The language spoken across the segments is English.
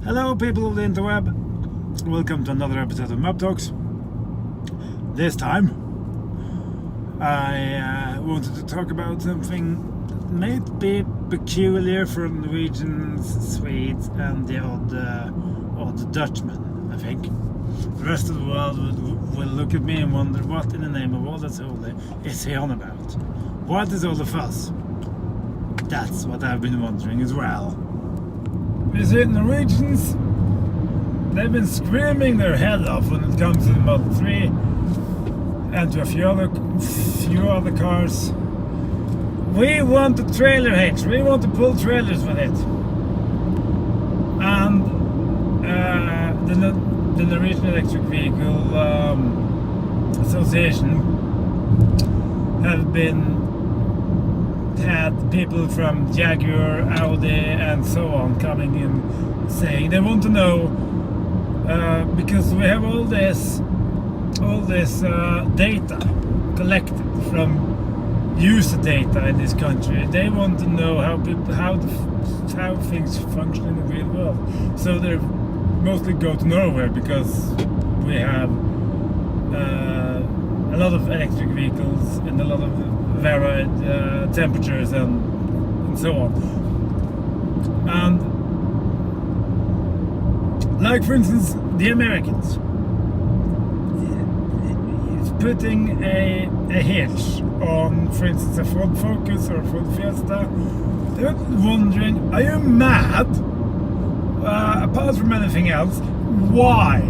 Hello people of the interweb, welcome to another episode of Map Talks. This time I wanted to talk about something that might be peculiar for Norwegians, Swedes and the odd Dutchman, I think. The rest of the world will look at me and wonder what in the name of all that's holy is he on about? What is all the fuss? That's what I've been wondering as well. You see, Norwegians, they've been screaming their head off when it comes to the Model 3 and to a few other cars. We want the trailer hitch, we want to pull trailers with it. And the Norwegian Electric Vehicle Association have had people from Jaguar, Audi and so on coming in saying they want to know because we have all this data collected from user data in this country. They want to know how things function in the real world. So they mostly go to Norway because we have a lot of electric vehicles and a lot of varied temperatures and so on. And like for instance the Americans is putting a hitch on, for instance, a Ford Focus or a Ford Fiesta. They're wondering, are you mad? Apart from anything else, why?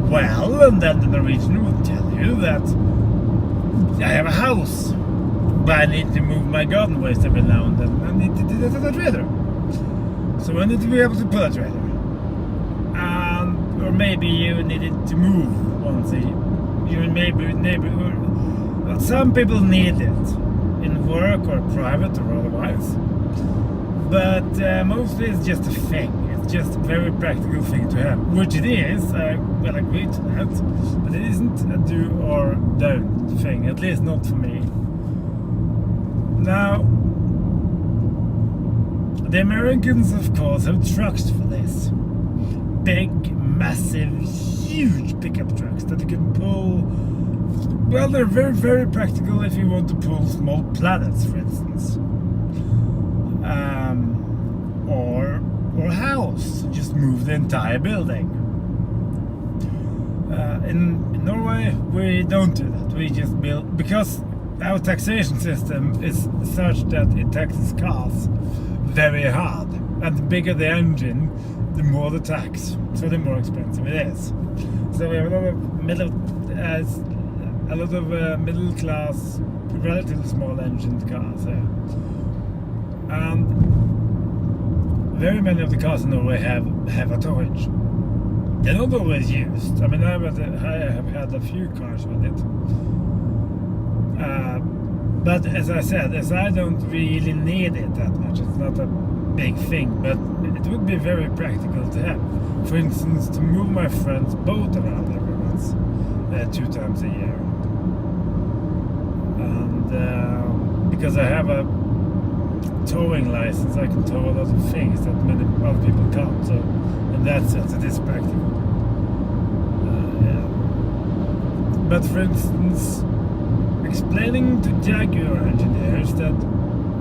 Well, and then the Norwegian will tell you that I have a house, but I need to move my garden waste every now and then. I need to do that with a trailer. So I need to be able to pull a trailer. Or maybe you needed to move once a year. Neighborhood. Some people need it in work or private or otherwise. But mostly it's just a thing. It's just a very practical thing to have, which it is. I will agree to that, but it isn't a do or don't thing, at least not for me. Now, the Americans, of course, have trucks for this. Big, massive, huge pickup trucks that you can pull. Well, they're very, very practical if you want to pull small planets, for instance. Or a house, just move the entire building. In Norway, we don't do that. We just build, because our taxation system is such that it taxes cars very hard. And the bigger the engine, the more the tax. So the more expensive it is. So we have a lot of middle class, relatively small engined cars here. And very many of the cars in Norway have a towage. They're not always used. I mean, I have had a few cars with it. But as I said, as I don't really need it that much, it's not a big thing, but it would be very practical to have. For instance, to move my friend's boat around every month, 2 times a year. And because I have a towing license, I can tow a lot of things that many other people can't. So in that sense, it is practical. Yeah. But for instance, explaining to Jaguar engineers that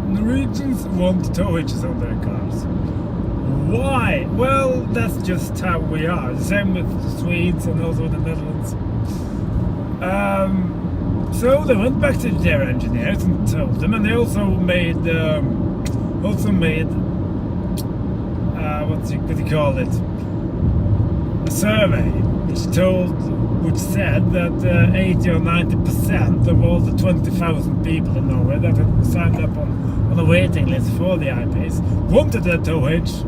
Norwegians want tow hitches on their cars. Why? Well, that's just how we are. The same with the Swedes and also the Netherlands. So they went back to their engineers and told them, and they also made what do you call it? A survey which said that 80 or 90% of all the 20,000 people in Norway that had signed up on a waiting list for the I-Pace wanted a tow hitch.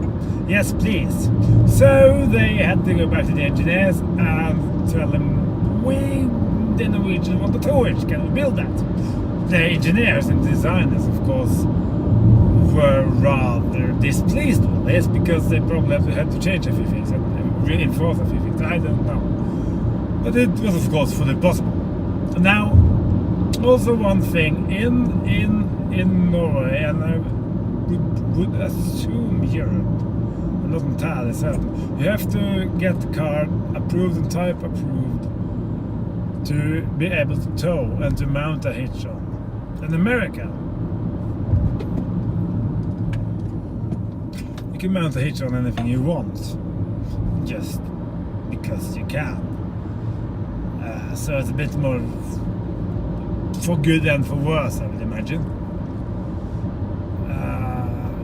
Yes, please. So they had to go back to the engineers and tell them, the Norwegians want a tow hitch, can we build that? The engineers and designers, of course, were rather displeased with this because they probably had to change a few things and reinforce a few things. I don't know. But it was, of course, fully possible. Now, also one thing in Norway, and I would assume Europe I'm not entirely certain. You have to get the car approved and type approved to be able to tow and to mount a hitch on. In America, you can mount a hitch on anything you want, just because you can. So it's a bit more for good and for worse, I would imagine.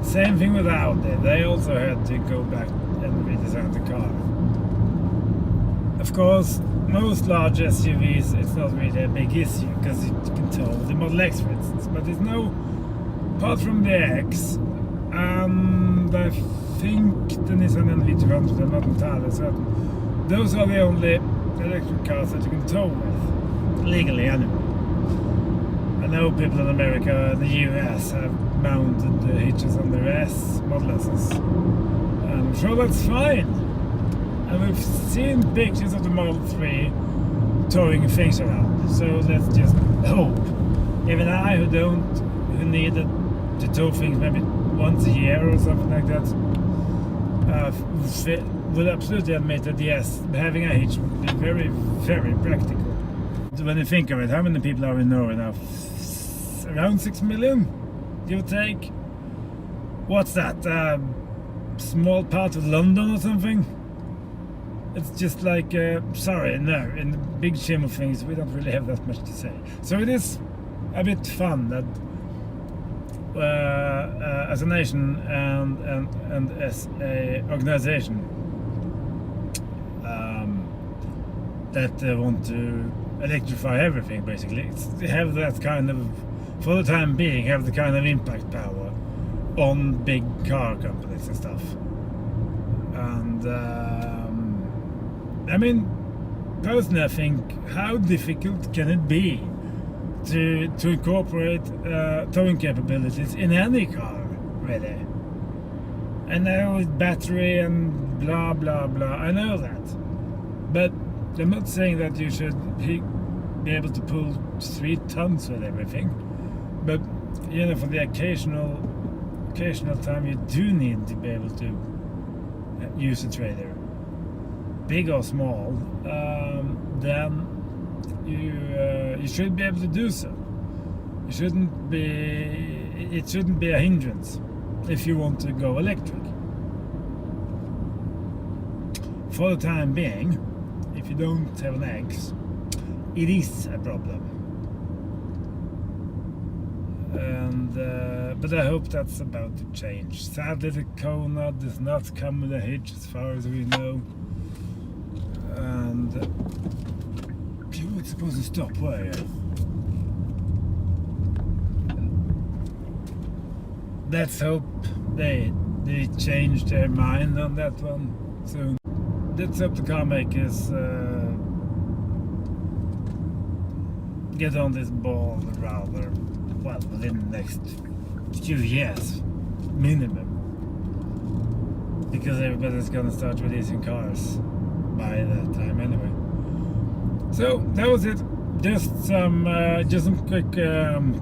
Same thing with Audi. They also had to go back and redesign the car. Of course, most large SUVs, it's not really a big issue because you can tow the Model X, for instance. But there's no, apart from the X, and I think the Nissan NV200, I'm not entirely certain. Those are the only electric cars that you can tow with, legally anyway. I know people in America and the US have mounted the hitches on their Model S's. I'm sure that's fine. And we've seen pictures of the Model 3 towing things around. So let's just hope. Even I, who needed to tow things maybe once a year or something like that, will absolutely admit that yes, having a hitch would be very, very practical. When you think of it, how many people are in Norway now? Around 6 million, give or take. What's that? Small part of London or something? It's just like, sorry, no, in the big scheme of things, we don't really have that much to say. So it is a bit fun that as a nation and as a organization that want to electrify everything, basically. Have that kind of, for the time being, have the kind of impact power on big car companies and stuff. And I mean, personally, I think, how difficult can it be to incorporate towing capabilities in any car, really? And now with battery and blah blah blah, I know that, but I'm not saying that you should be able to pull 3 tons with everything, but you know, for the occasional time you do need to be able to use a trailer, big or small, then you should be able to do so. It shouldn't be a hindrance if you want to go electric. For the time being, if you don't have an X, it is a problem. And but I hope that's about to change. Sadly, the Kona does not come with a hitch, as far as we know. And you were supposed to stop, were you? Let's hope they change their mind on that one soon. Let's hope the car makers get on this ball rather well within the next few years minimum, because everybody's gonna start releasing cars by that time anyway. So that was it. Just some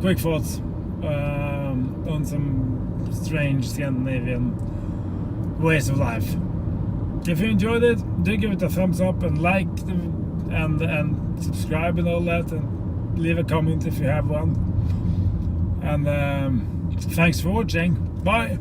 quick thoughts on some strange Scandinavian ways of life. If you enjoyed it, do give it a thumbs up and like and subscribe and all that, and leave a comment if you have one. And thanks for watching. Bye.